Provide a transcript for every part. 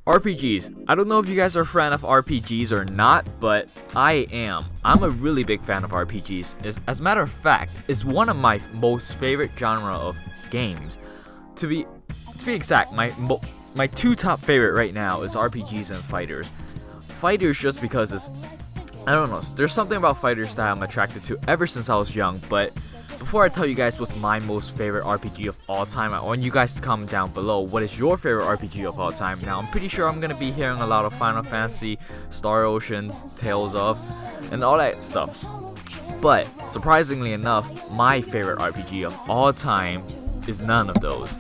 RPGs. I don't know if you guys are a fan of RPGs or not, but I am. I'm a really big fan of RPGs. As a matter of fact, it's one of my most favorite genre of games. To be exact, my two top favorite right now is RPGs and fighters. Fighters just because I don't know, there's something about fighters that I'm attracted to ever since I was young. But before I tell you guys what's my most favorite RPG of all time, I want you guys to comment down below what is your favorite RPG of all time. Now, I'm pretty sure I'm gonna be hearing a lot of Final Fantasy, Star Oceans, Tales of, and all that stuff. But surprisingly enough, my favorite RPG of all time is none of those.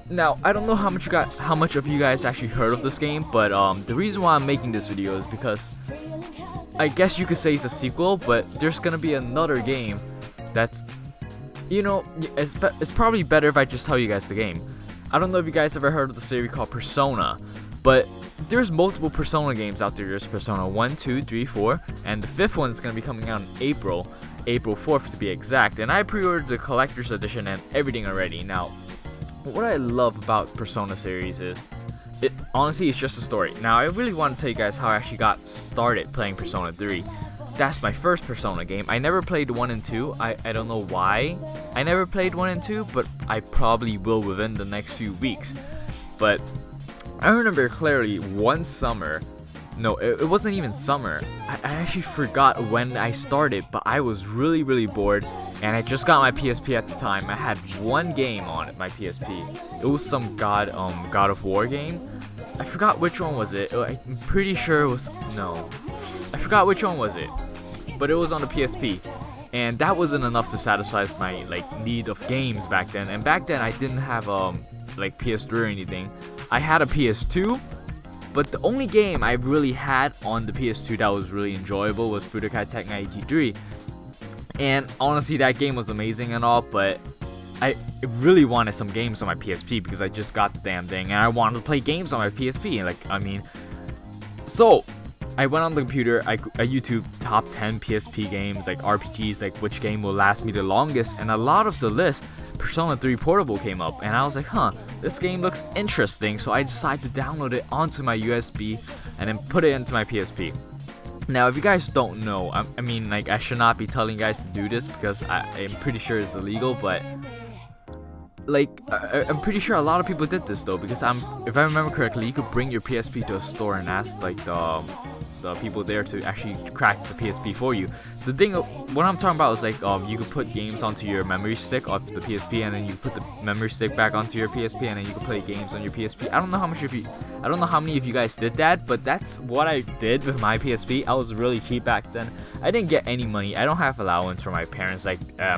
Now, I don't know how much of you guys actually heard of this game, but the reason why I'm making this video is because I guess you could say it's a sequel, but there's gonna be another game that's, you know, it's probably better if I just tell you guys the game. I don't know if you guys ever heard of the series called Persona, but there's multiple Persona games out there. There's Persona 1, 2, 3, 4, and the fifth one is going to be coming out in April 4th to be exact, and I pre-ordered the collector's edition and everything already. Now, what I love about Persona series is, honestly, it's just a story. Now, I really want to tell you guys how I actually got started playing Persona 3. That's my first Persona game. I never played 1 and 2. I don't know why I never played 1 and 2, but I probably will within the next few weeks. But I remember clearly one summer, no, it wasn't even summer. I actually forgot when I started, but I was really bored, and I just got my PSP at the time. I had one game on it, my PSP. It was some God of War game. I forgot which one was it. I'm pretty sure it was, no, I forgot which one was it, but it was on the PSP, and that wasn't enough to satisfy my need of games back then. And back then I didn't have PS3 or anything. I had a PS2, but the only game I really had on the PS2 that was really enjoyable was Budokai Tenkaichi G3. And honestly, that game was amazing and all, but I really wanted some games on my PSP because I just got the damn thing and I wanted to play games on my PSP. So I went on the computer, I YouTube top 10 PSP games, like RPGs, like which game will last me the longest, and a lot of the list, Persona 3 Portable came up, and I was like, this game looks interesting, so I decided to download it onto my USB and then put it into my PSP. Now, if you guys don't know, I should not be telling you guys to do this because I'm pretty sure it's illegal, but I'm pretty sure a lot of people did this though, because if I remember correctly, you could bring your PSP to a store and ask the people there to actually crack the PSP for you. The thing, what I'm talking about is you could put games onto your memory stick of the PSP, and then you put the memory stick back onto your PSP, and then you can play games on your PSP. I don't know how many of you guys did that, but that's what I did with my PSP. I was really cheap back then. I didn't get any money. I don't have allowance from my parents.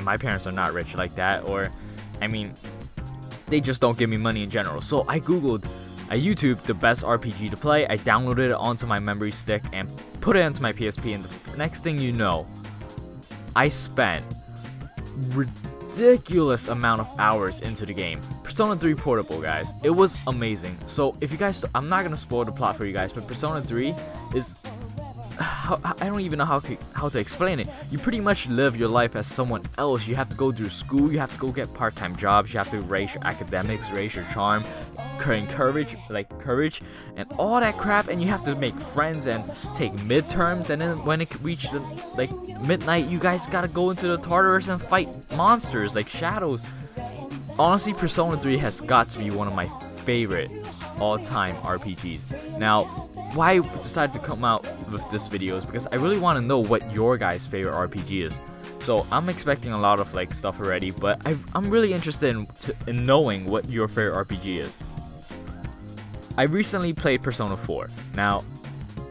My parents are not rich like that, or they just don't give me money in general. So I YouTubed the best RPG to play. I downloaded it onto my memory stick and put it into my PSP, and the next thing you know, I spent ridiculous amount of hours into the game. Persona 3 Portable, guys. It was amazing. So if you guys, I'm not gonna spoil the plot for you guys, but Persona 3 is, I don't even know how to explain it. You pretty much live your life as someone else. You have to go through school, you have to go get part-time jobs, you have to raise your academics, raise your charm, courage and all that crap, and you have to make friends and take midterms, and then when it reaches midnight, you guys gotta go into the Tartarus and fight monsters like shadows. Honestly, Persona 3 has got to be one of my favorite all-time RPGs. Now, why I decided to come out with this video is because I really want to know what your guys' favorite RPG is. So I'm expecting a lot of stuff already, but I'm really interested in knowing what your favorite RPG is. I recently played Persona 4. Now,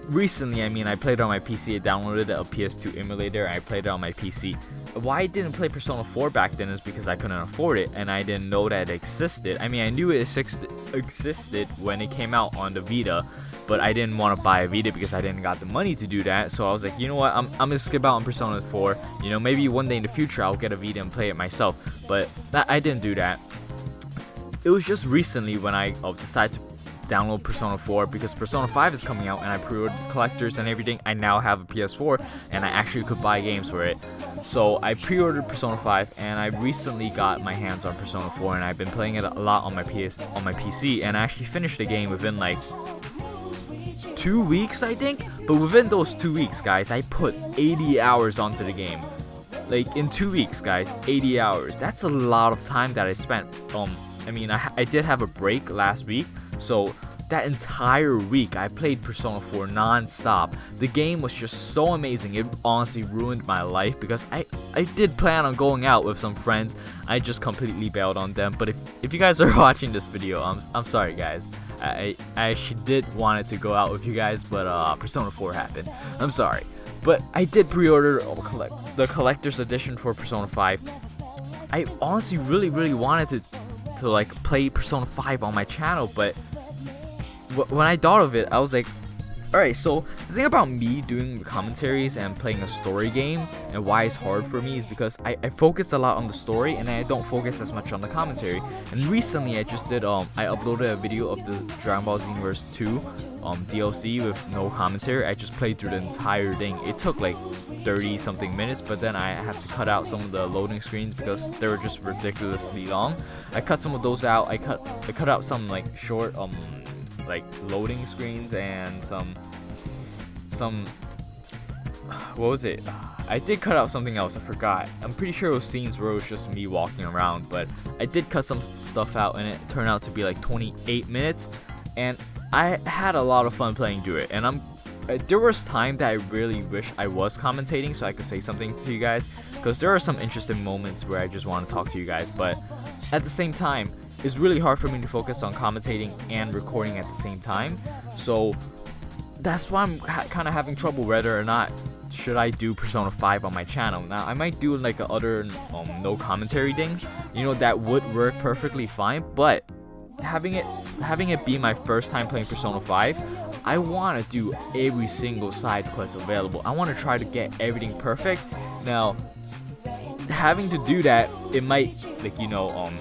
recently, I played it on my PC. I downloaded a PS2 emulator and I played it on my PC. Why I didn't play Persona 4 back then is because I couldn't afford it and I didn't know that it existed. I knew it existed when it came out on the Vita, but I didn't want to buy a Vita because I didn't got the money to do that. So I was like, you know what, I'm gonna skip out on Persona 4. You know, maybe one day in the future I'll get a Vita and play it myself. But I didn't do that. It was just recently when I decided to download Persona 4 because Persona 5 is coming out and I pre-ordered collectors and everything. I now have a PS4 and I actually could buy games for it. So I pre-ordered Persona 5 and I recently got my hands on Persona 4 and I've been playing it a lot on my PC, and I actually finished the game within 2 weeks, I think. But within those 2 weeks, guys, I put 80 hours onto the game. Like in 2 weeks, guys, 80 hours. That's a lot of time that I spent. I mean, I did have a break last week, so that entire week I played Persona 4 non-stop. The game was just so amazing. It honestly ruined my life because I did plan on going out with some friends. I just completely bailed on them. But if you guys are watching this video, I'm sorry, guys. I actually did want it to go out with you guys, but Persona 4 happened. I'm sorry. But I did pre-order the collector's edition for Persona 5. I honestly really wanted to like play Persona 5 on my channel, but when I thought of it, I was like, alright, so the thing about me doing commentaries and playing a story game and why it's hard for me is because I focus a lot on the story and I don't focus as much on the commentary. And recently I just did I uploaded a video of the Dragon Ball Z Universe 2 DLC with no commentary. I just played through the entire thing. It took like 30 something minutes, but then I have to cut out some of the loading screens because they were just ridiculously long. I cut some of those out. I cut out some like short like loading screens and some what was it? I did cut out something else. I forgot. I'm pretty sure it was scenes where it was just me walking around, but I did cut some stuff out and it turned out to be like 28 minutes, and I had a lot of fun playing through it. And there was time that I really wish I was commentating so I could say something to you guys, because there are some interesting moments where I just want to talk to you guys, but at the same time it's really hard for me to focus on commentating and recording at the same time. So that's why I'm kind of having trouble whether or not should I do Persona 5 on my channel. Now I might do like a other no commentary thing, you know, that would work perfectly fine, but having it be my first time playing Persona 5, I want to do every single side quest available. I want to try to get everything perfect. Now having to do that, it might, like, you know,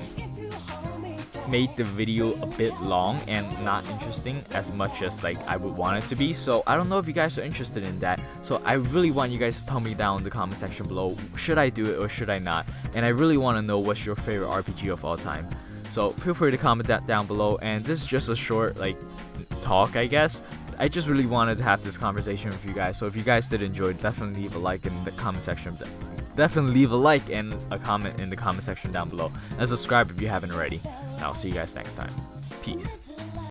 make the video a bit long and not interesting as much as like I would want it to be. So I don't know if you guys are interested in that, so I really want you guys to tell me down in the comment section below, should I do it or should I not? And I really want to know what's your favorite RPG of all time. So feel free to comment that down below. And this is just a short like talk, I guess. I just really wanted to have this conversation with you guys. So if you guys did enjoy, definitely leave a like in the comment section. Definitely leave a like and a comment in the comment section down below, and subscribe if you haven't already. And I'll see you guys next time. Peace.